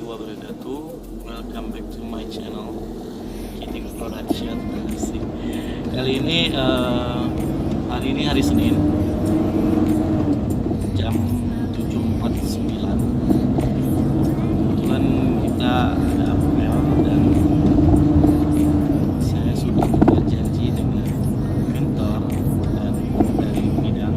wabarakatuh. Welcome back to my channel Kiting Production. Kali ini hari ini hari Senin, jam 7.49. Kebetulan kita ada apel dan saya sudah berjanji dengan mentor dan dari bidang.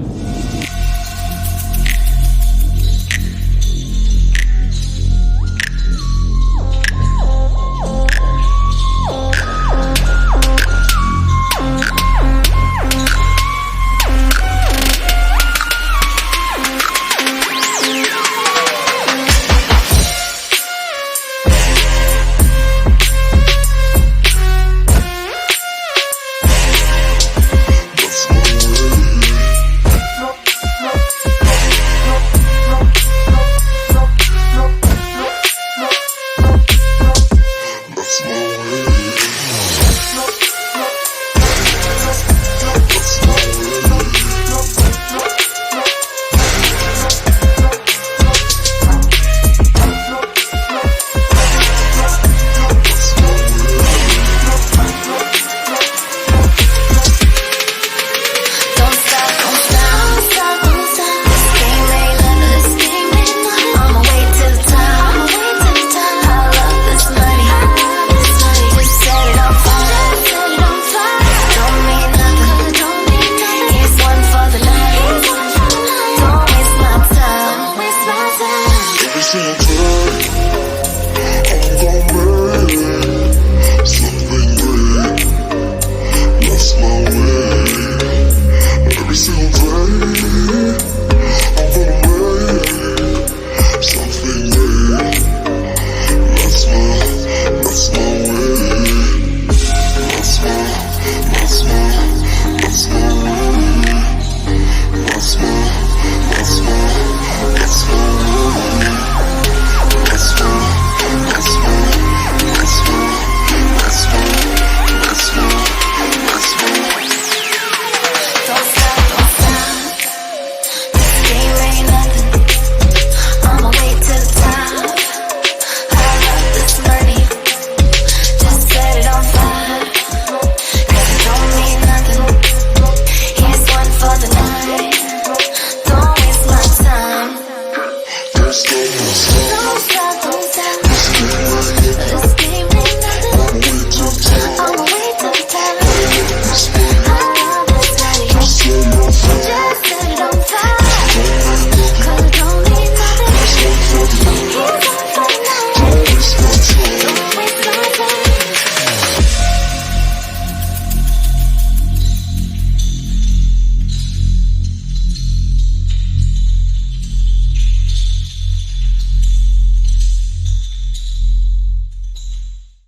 Something great, lost my way.